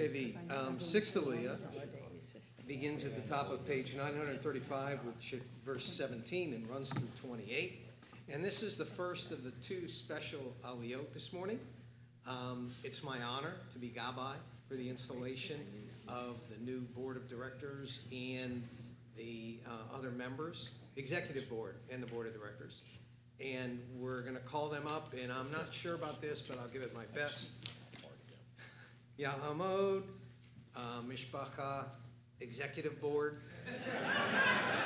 Okay, the sixth Aliyah begins at the top of page 935 with verse 17 and runs through 28. And this is the first of the two special Aliyot this morning. It's my honor to be Gabbai for the installation of the new board of directors and the other members, executive board and the board of directors. And we're going to call them up, and I'm not sure about this, but I'll give it my best. Yahamod, Mishpacha, Executive Board,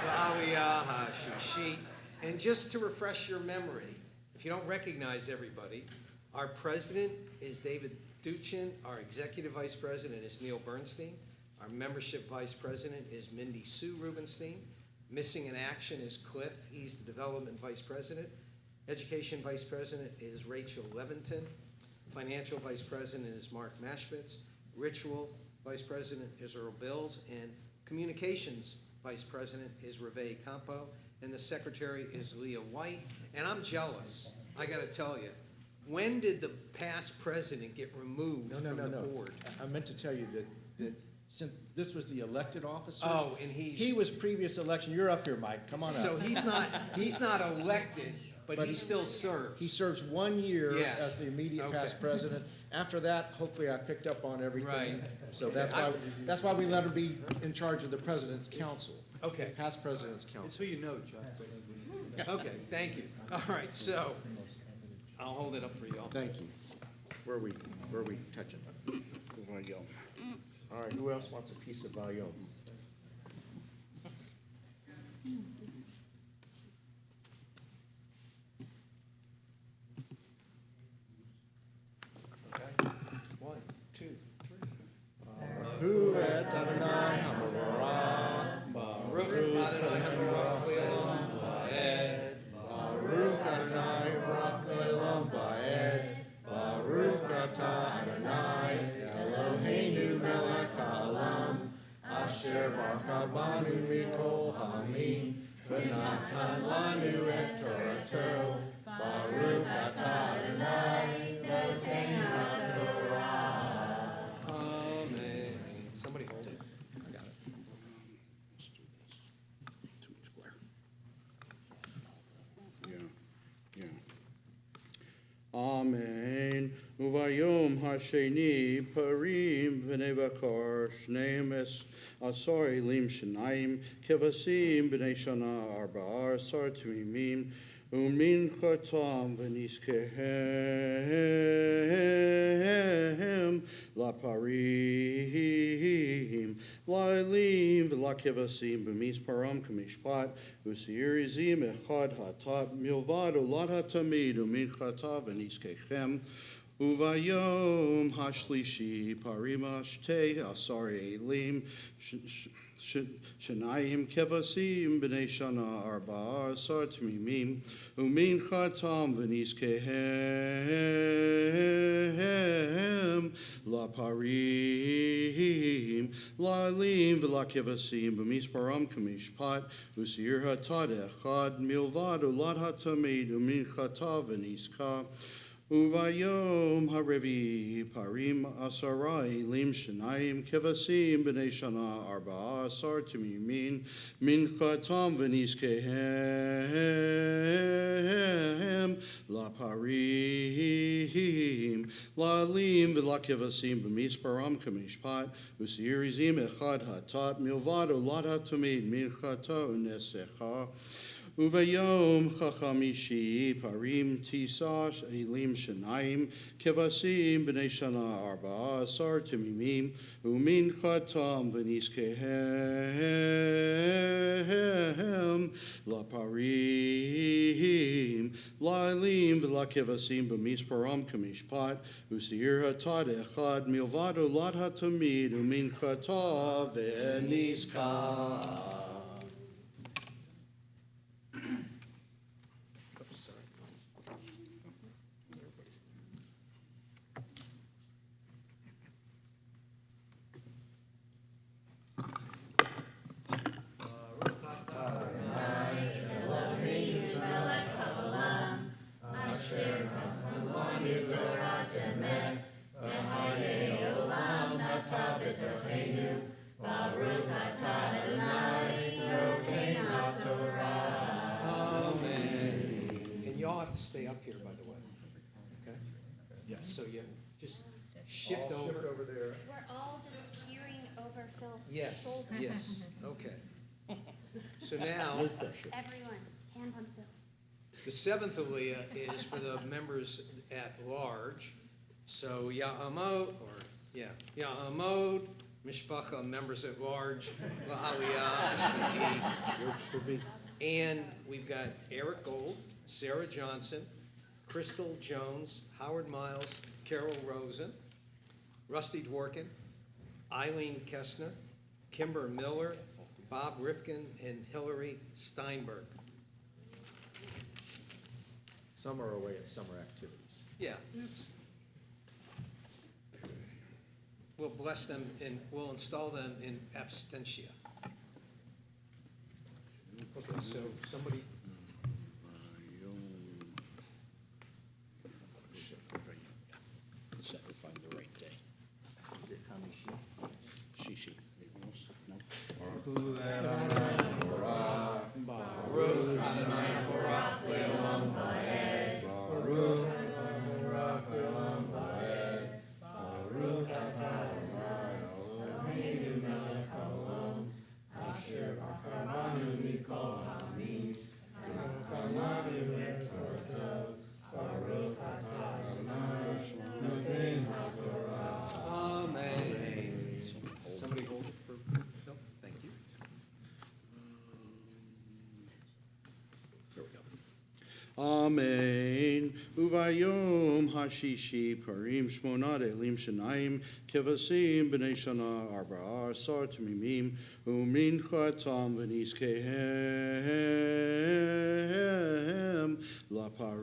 Wa'aliyah HaShishi. And just to refresh your memory, if you don't recognize everybody, our president is David Duchin, our executive vice president is Neil Bernstein, our membership vice president is Mindy Sue Rubinstein, missing in action is Cliff, he's the development vice president, education vice president is Rachel Leventon, financial vice president is Mark Mashpitz, ritual vice president is Earl Bills, and communications vice president is Reve Campo, and the secretary is Leah White. And I'm jealous, I gotta tell you, when did the past president get removed from the board? I meant to tell you that since this was the elected officer. Oh, and he was previous election. You're up here, Mike. Come on up. So he's not elected, but he still serves. He serves 1 year as the immediate past president. After that, hopefully I picked up on everything. Right. So that's why we let him be in charge of the president's council. Okay. Past president's council. It's who you know, John. Okay, thank you. All right, so I'll hold it up for y'all. Thank you. Where are we touching? All right, who else wants a piece of Vayom? Okay, 1, 2, 3. Who et Adonai HaMorah, Baruch Adonai HaBarach Le'olam Va'ed. Baruch Adonai HaBarach Le'olam Va'ed. Baruch Atah Adonai Eloheinu melech ha'olam, asher barcha banu mikol ha'amim, v'natan lanu et Torato. Baruch Atah Adonai Noten HaTorah. Amen. Somebody hold it. I got it. Let's do this. 2 square. Yeah. Amen. Uvayom hasheni parim v'nei bakar shneim es asar elim shenayim kevasim b'nei shana arba asar tmimim umin chatam v'niskehem la parim la elim v'la kevasim b'mis param kamishpat usirizim echad hatat milvad ulat hatamid umin chatav v'niskechem Uvayom hashlishi parima shtei asar elim shenayim kevasim b'nei shana arba asar tmimim umin chatam v'niskehem la parim la elim v'la kevasim b'misparam kamishpat usir hatad echad milvad ulat hatamid umin chatav v'niska Uvayom harevi parim asara elim shenayim kevasim b'nei shana arba asar tmimin min chatam v'niskehem la parim la elim v'la kevasim b'misparam kamishpat usirizim echad hatat milvad ulat hatamid min chata unesecha Uvayom chachamishi parim tisash elim shenayim kevasim b'nei shana arba asar temimim umin chatam v'niskehem la parim la elim v'la kevasim b'misparam kamishpat usir hatad echad milvad ulat hatamid umin chata v'niska. Torah temet, v'hayei olam natan up here, by the way. Okay? Yes. So you just shift I'll over. shift over there. We're all just peering over Phil's Yes, shoulder. yes, okay. So now, No pressure. Everyone, hand on Phil. the seventh aliyah is for the members at large. So Ya'amod, Ya'amod, Mishpacha, members at large, La'aliyah, Shvi'i. Works for me. And we've got Eric Gold, Sarah Johnson, Crystal Jones, Howard Miles, Carol Rosen, Rusty Dworkin, Eileen Kessner, Kimber Miller, Bob Rifkin, and Hillary Steinberg. Some are away at summer activities. Yeah, we'll bless them and we'll install them in absentia. Okay, so somebody, Set to find the right day. Shishi. No. Baruch Adonai Baruch Le'olam Va'ed. Baruch Adonai Baruch Le'olam Va'ed. Baruch Atah Adonai Eloheinu melech haolam, asher b'chamanu mikol ha'amim, v'chamanu et Torto. Baruch Atah Adonai noten ha'Torah. Amen. Somebody hold it for Phil. Thank you. There we go. Amen. Uvayom hashishi parim shmonad elim shenayim kevasim b'nei shana arba'a asar tamimim umin chatam v'nizkehem laparim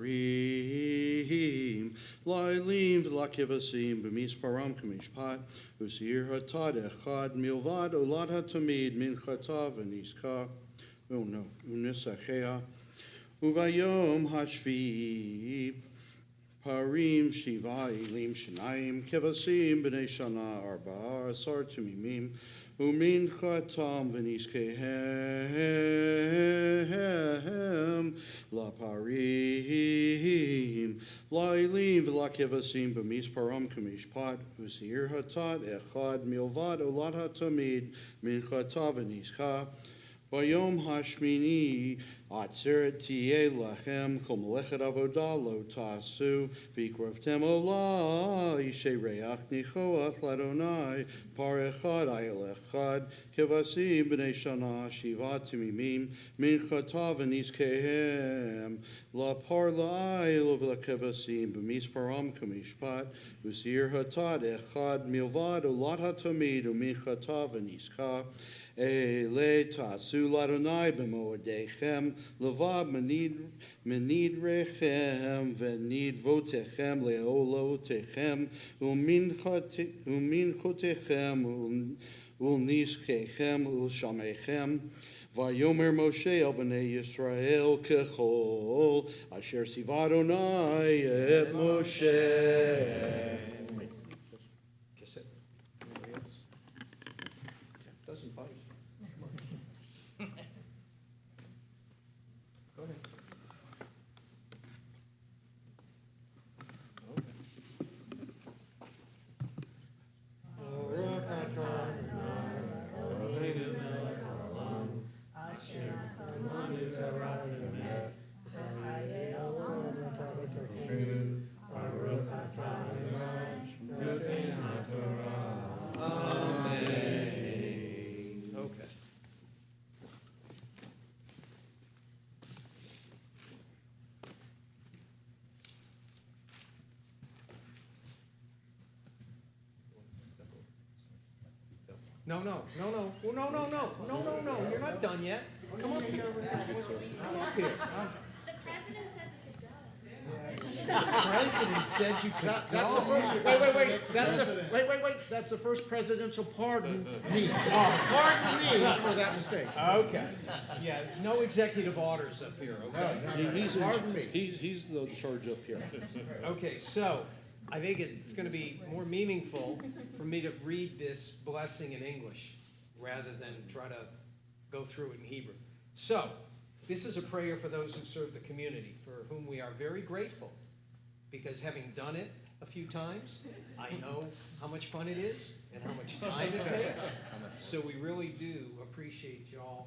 la'elim v'lakevasim b'misparam kamishpat usir hatad echad milvad olad hatamid min chatav v'nizka unisachea Uvayom hashvi parim shiva elim shenayim kevasim b'nei shana arba'a asar tamimim umin chatam v'nizkehem laparim la'elim v'lakevasim b'misparam kamishpat usir hatad echad milvad olad hatamid min chatav v'nizka Bayom hashmini atzeret tiye lachem kol melechet avodah lo tasu v'ikravtem olah yishe reach nichoach ladonai par echad ayel echad kevasim b'nei shana shiva timimim min chatav v'nizkehem la par la'ayel v'lekevasim b'misparam kamishpat usir hatad echad milvad olat hatamid umin chatav v'nizka Ele tasu ladonai b'moedechem levav menid rechem v'nid votechem leolotechem umin chotechem ulniskechem ulshamechem Vayomer Moshe el b'nei Yisrael kechol asher siva Adonai et Moshe. Kiss it. Anybody else? Doesn't bite. Go ahead. Baruch Atah Adonai Eloheinu melech haolam, asher natan Torah emet, v'chayei olam v'tavatokeinu. Baruch Atah Adonai noten ha'Torah. Amen. Okay. No, you're not done yet. Come up here. Come up here. The president said we could go. The president said you could That's the go. first, wait, that's the first presidential pardon me. Pardon me for that mistake. Okay. Yeah, no executive orders up here, okay? Pardon me. He's the charge up here. Okay, so I think it's going to be more meaningful for me to read this blessing in English rather than try to go through it in Hebrew. So, This is a prayer for those who serve the community, for whom we are very grateful, because having done it a few times, I know how much fun it is and how much time it takes. So we really do appreciate y'all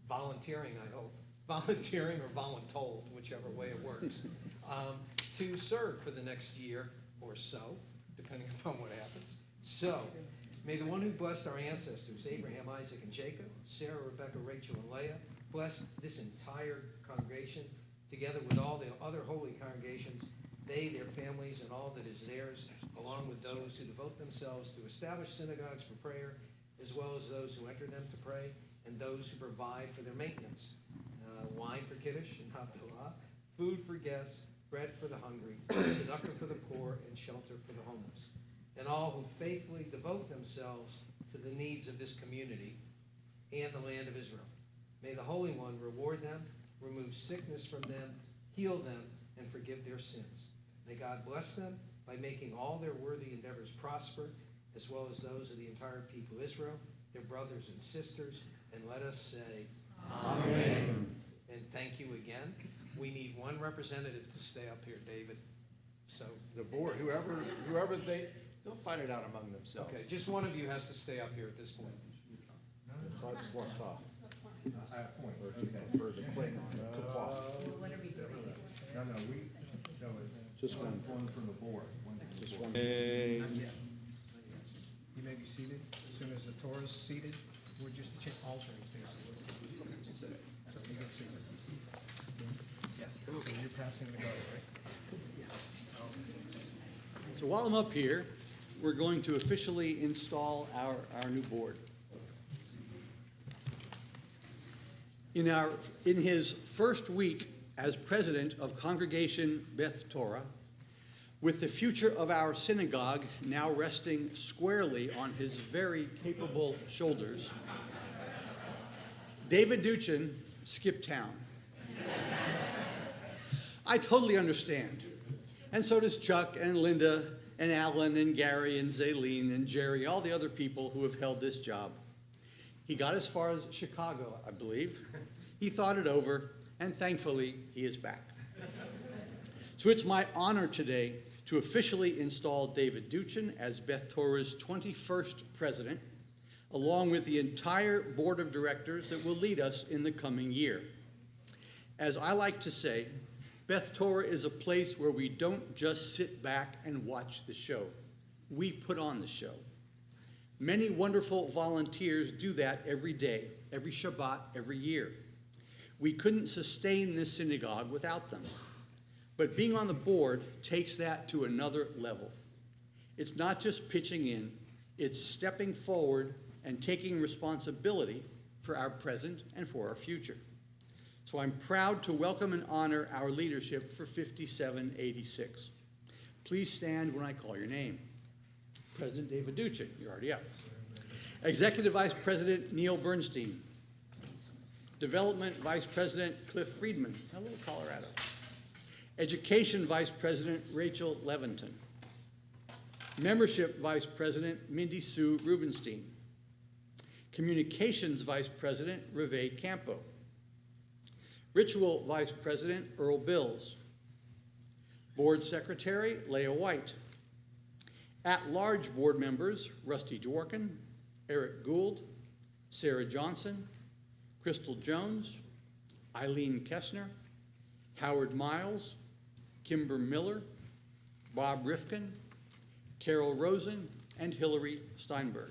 volunteering, I hope, volunteering or voluntold, whichever way it works, to serve for the next year or so, depending upon what happens. So, may the one who blessed our ancestors, Abraham, Isaac, and Jacob, Sarah, Rebecca, Rachel, and Leah, bless this entire congregation, together with all the other holy congregations, they, their families, and all that is theirs, along with those who devote themselves to establish synagogues for prayer, as well as those who enter them to pray, and those who provide for their maintenance, wine for Kiddush and Havdalah, food for guests, bread for the hungry, tzedakah for the poor, and shelter for the homeless, and all who faithfully devote themselves to the needs of this community and the land of Israel. May the Holy One reward them, remove sickness from them, heal them, and forgive their sins. May God bless them by making all their worthy endeavors prosper, as well as those of the entire people of Israel, their brothers and sisters, and let us say, Amen. And thank you again. We need one representative to stay up here, David. So, The board, whoever they'll fight it out among themselves. okay, just one of you has to stay up here at this point. I have a point. For the Klingon. Just one. One from the board. Just one. You may be seated. As soon as the Torah is seated, we're just altering things a little bit. So you can see. Yeah, so you're passing the guard, right? So while I'm up here, we're going to officially install our new board. In his first week as president of Congregation Beth Torah, with the future of our synagogue now resting squarely on his very capable shoulders, David Duchin skipped town. I totally understand. And so does Chuck and Linda and Alan and Gary and Zaylene and Jerry, all the other people who have held this job. He got as far as Chicago, I believe. He thought it over, and thankfully, he is back. So it's my honor today to officially install David Duchin as Beth Torah's 21st president, along with the entire board of directors that will lead us in the coming year. As I like to say, Beth Torah is a place where we don't just sit back and watch the show. We put on the show. Many wonderful volunteers do that every day, every Shabbat, every year. We couldn't sustain this synagogue without them. But being on the board takes that to another level. It's not just pitching in, it's stepping forward and taking responsibility for our present and for our future. So I'm proud to welcome and honor our leadership for 5786. Please stand when I call your name. President David Duchin, you're already up. Executive Vice President Neil Bernstein. Development Vice President Cliff Friedman. Hello, Colorado. Education Vice President Rachel Leventon. Membership Vice President Mindy Sue Rubinstein. Communications Vice President Reve Campo. Ritual Vice President Earl Bills. Board Secretary Leah White. At-large board members Rusty Dworkin, Eric Gould, Sarah Johnson, Crystal Jones, Eileen Kessner, Howard Miles, Kimber Miller, Bob Rifkin, Carol Rosen, and Hillary Steinberg.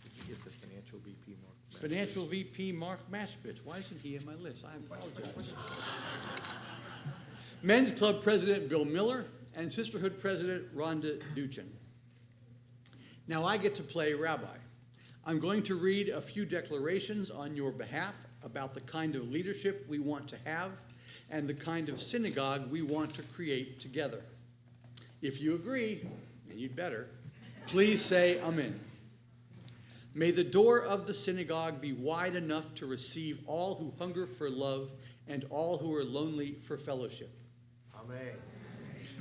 Did you get the financial VP mark? Financial VP Mark Mashbitz. Why isn't he in my list? I apologize. Men's Club President Bill Miller and Sisterhood President Rhonda Duchin. Now I get to play rabbi. I'm going to read a few declarations on your behalf about the kind of leadership we want to have and the kind of synagogue we want to create together. If you agree, and you'd better, please say amen. May the door of the synagogue be wide enough to receive all who hunger for love and all who are lonely for fellowship. Amen.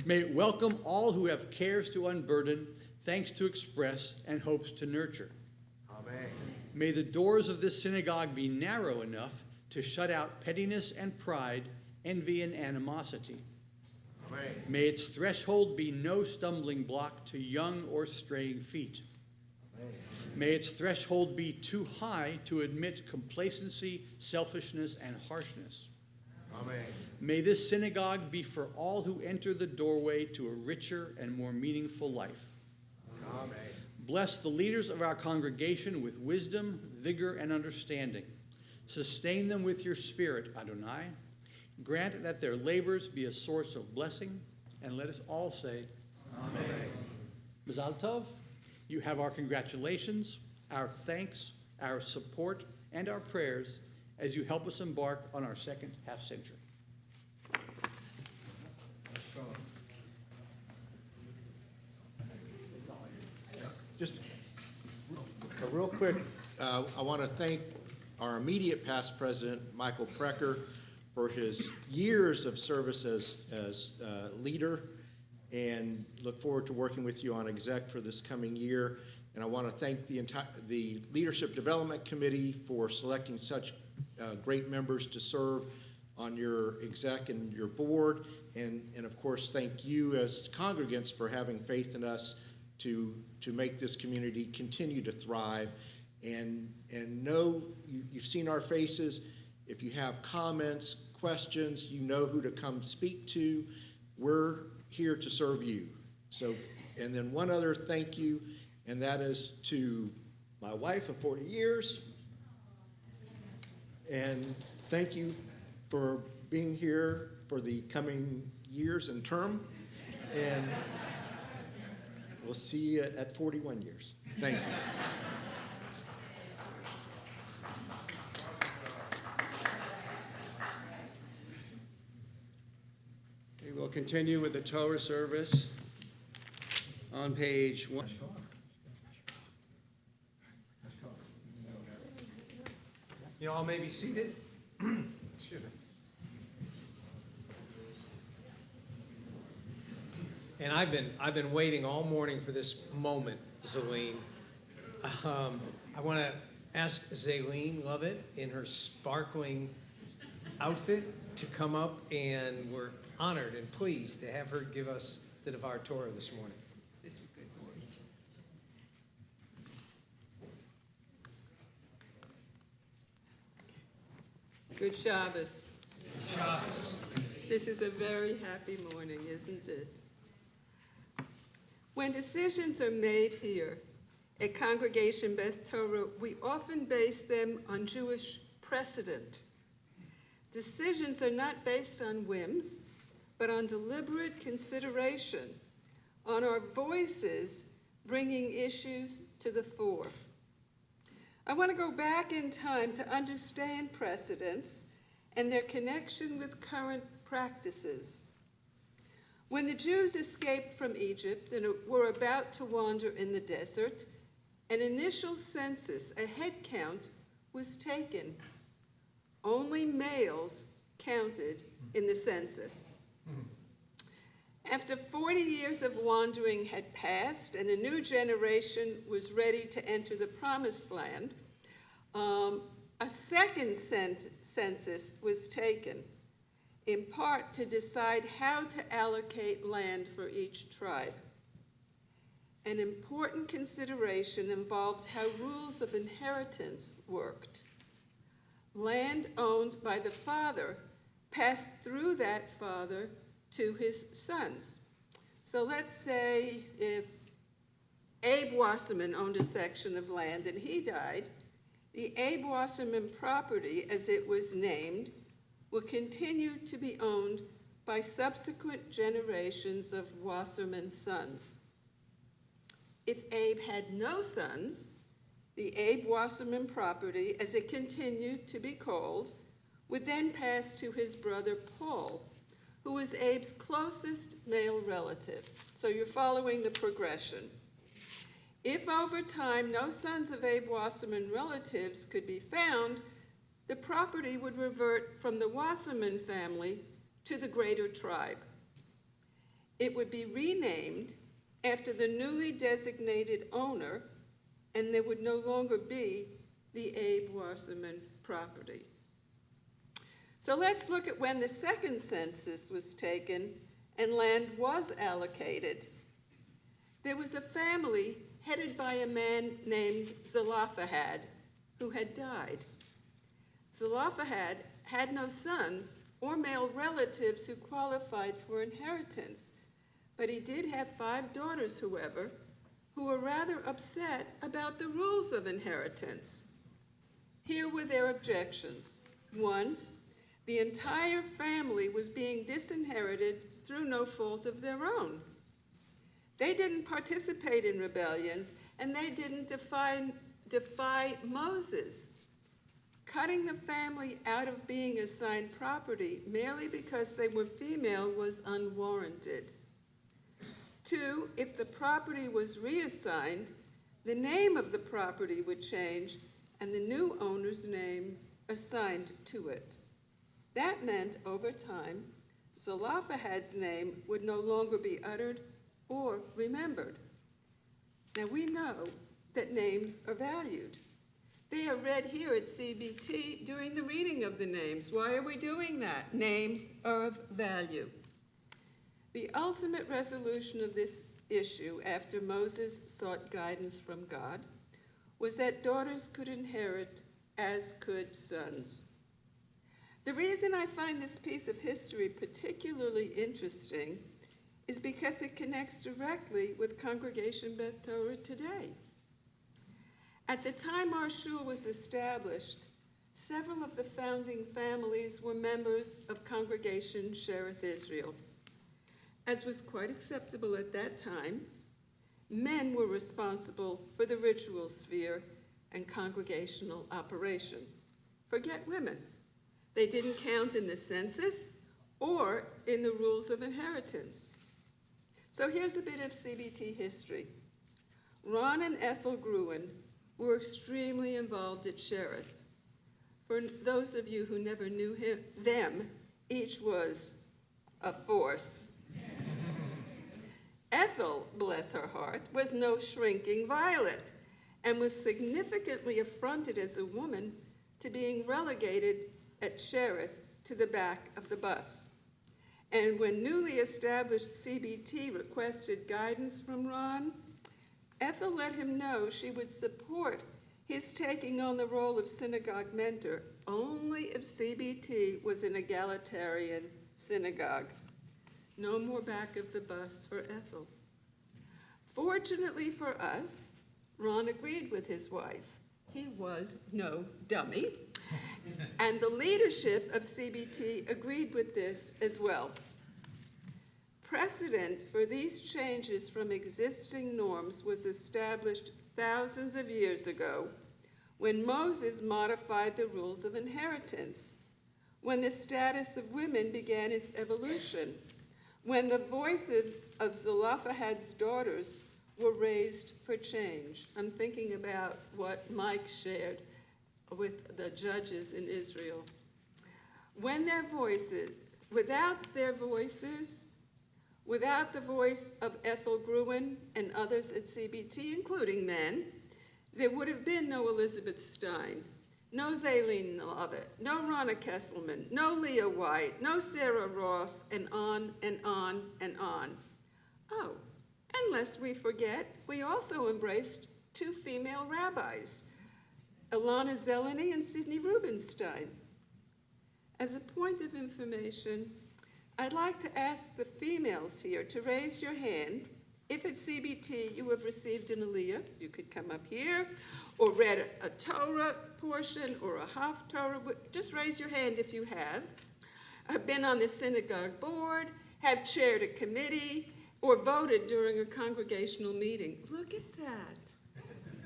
May it welcome all who have cares to unburden, thanks to express, and hopes to nurture. Amen. May the doors of this synagogue be narrow enough to shut out pettiness and pride, envy and animosity. Amen. May its threshold be no stumbling block to young or straying feet. May its threshold be too high to admit complacency, selfishness, and harshness. Amen. May this synagogue be for all who enter the doorway to a richer and more meaningful life. Amen. Bless the leaders of our congregation with wisdom, vigor, and understanding. Sustain them with your spirit, Adonai. Grant that their labors be a source of blessing, and let us all say, Amen. Mazal Tov, you have our congratulations, our thanks, our support, and our prayers as you help us embark on our second half-century. Just real quick, I want to thank our immediate past president, Michael Precker, for his years of service as leader, and look forward to working with you on exec for this coming year. And I want to thank the Leadership Development Committee for selecting such great members to serve on your exec and your board. And of course, thank you as congregants for having faith in us to make this community continue to thrive. And know you've seen our faces. If you have comments, questions, you know who to come speak to. We're here to serve you. So, and then one other thank you, and that is to my wife of 40 years. And thank you for being here for the coming years and term. And we'll see you at 41 years. Thank you. We will continue with the Torah service on page 1. You all may be seated. Excuse me. And I've been waiting all morning for this moment, Zaleen. I want to ask Zaleen Lovett in her sparkling outfit to come up, and we're honored and pleased to have her give us the Devar Torah this morning. Good Shabbos. Good Shabbos. This is a very happy morning, isn't it? When decisions are made here at Congregation Beth Torah, we often base them on Jewish precedent. Decisions are not based on whims, but on deliberate consideration, on our voices bringing issues to the fore. I want to go back in time to understand precedents and their connection with current practices. When the Jews escaped from Egypt and were about to wander in the desert, an initial census, a head count, was taken. Only males counted in the census. After 40 years of wandering had passed and a new generation was ready to enter the Promised Land, a second census was taken, in part to decide how to allocate land for each tribe. An important consideration involved how rules of inheritance worked. Land owned by the father passed through that father to his sons. So let's say if Abe Wasserman owned a section of land and he died, the Abe Wasserman property, as it was named, would continue to be owned by subsequent generations of Wasserman sons. If Abe had no sons, the Abe Wasserman property, as it continued to be called, would then pass to his brother Paul, who was Abe's closest male relative. So you're following the progression. If over time no sons of Abe Wasserman relatives could be found, the property would revert from the Wasserman family to the greater tribe. It would be renamed after the newly designated owner, and there would no longer be the Abe Wasserman property. So let's look at when the second census was taken and land was allocated. There was a family headed by a man named Zelophehad who had died. Zelophehad had no sons or male relatives who qualified for inheritance, but he did have 5 daughters, however, who were rather upset about the rules of inheritance. Here were their objections. 1, the entire family was being disinherited through no fault of their own. They didn't participate in rebellions, and they didn't defy Moses. Cutting the family out of being assigned property merely because they were female was unwarranted. 2, if the property was reassigned, the name of the property would change and the new owner's name assigned to it. That meant, over time, Zelophehad's name would no longer be uttered or remembered. Now we know that names are valued. They are read here at CBT during the reading of the names. Why are we doing that? Names are of value. The ultimate resolution of this issue, after Moses sought guidance from God, was that daughters could inherit as could sons. The reason I find this piece of history particularly interesting is because it connects directly with Congregation Beth Torah today. At the time our shul was established, several of the founding families were members of Congregation Shereth Israel. As was quite acceptable at that time, men were responsible for the ritual sphere and congregational operation. Forget women. They didn't count in the census or in the rules of inheritance. So here's a bit of CBT history. Ron and Ethel Gruen were extremely involved at Shereth. For those of you who never knew them, each was a force. Ethel, bless her heart, was no shrinking violet and was significantly affronted as a woman to being relegated at Shereth to the back of the bus. And when newly established CBT requested guidance from Ron, Ethel let him know she would support his taking on the role of synagogue mentor only if CBT was an egalitarian synagogue. No more back of the bus for Ethel. Fortunately for us, Ron agreed with his wife. He was no dummy. And the leadership of CBT agreed with this as well. Precedent for these changes from existing norms was established thousands of years ago when Moses modified the rules of inheritance, when the status of women began its evolution, when the voices of Zelophehad's daughters were raised for change. I'm thinking about what Mike shared with the judges in Israel. When their voices, without the voice of Ethel Gruen and others at CBT, including men, there would have been no Elizabeth Stein, no Zaylene Lovett, no Ronna Kesselman, no Leah White, no Sarah Ross, and on and on and on. Oh, and lest we forget, we also embraced 2 female rabbis, Ilana Zeleny and Sidney Rubinstein. As a point of information, I'd like to ask the females here to raise your hand if at CBT you have received an aliyah. You could come up here, or read a Torah portion or a Haftorah. Just raise your hand if you have been on the synagogue board, have chaired a committee, or voted during a congregational meeting. Look at that.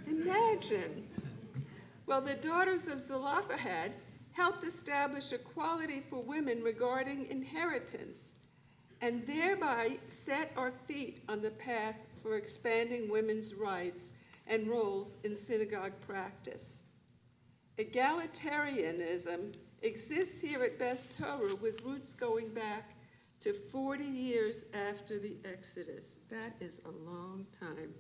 Imagine. Well, the daughters of Zelophehad helped establish equality for women regarding inheritance, and thereby set our feet on the path for expanding women's rights and roles in synagogue practice. Egalitarianism exists here at Beth Torah with roots going back to 40 years after the Exodus. That is a long time.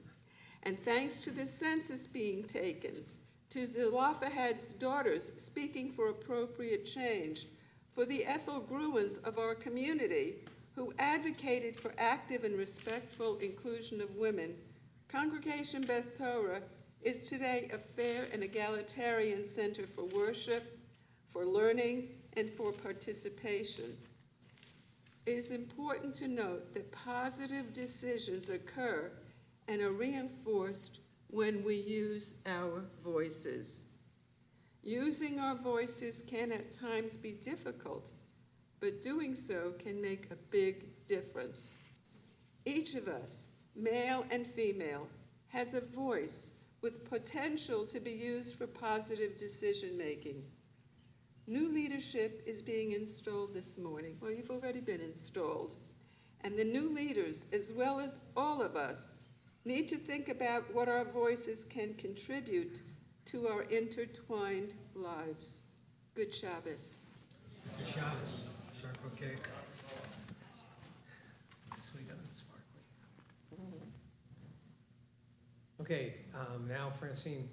And thanks to the census being taken, to Zelophehad's daughters speaking for appropriate change, for the Ethel Gruens of our community who advocated for active and respectful inclusion of women, Congregation Beth Torah is today a fair and egalitarian center for worship, for learning, and for participation. It is important to note that positive decisions occur and are reinforced when we use our voices. Using our voices can at times be difficult, but doing so can make a big difference. Each of us, male and female, has a voice with potential to be used for positive decision-making. New leadership is being installed this morning. Well, you've already been installed. And the new leaders, as well as all of us, need to think about what our voices can contribute to our intertwined lives. Good Shabbos. Good Shabbos. Sharp, okay. Nicely done, sparkly. Okay, now Francine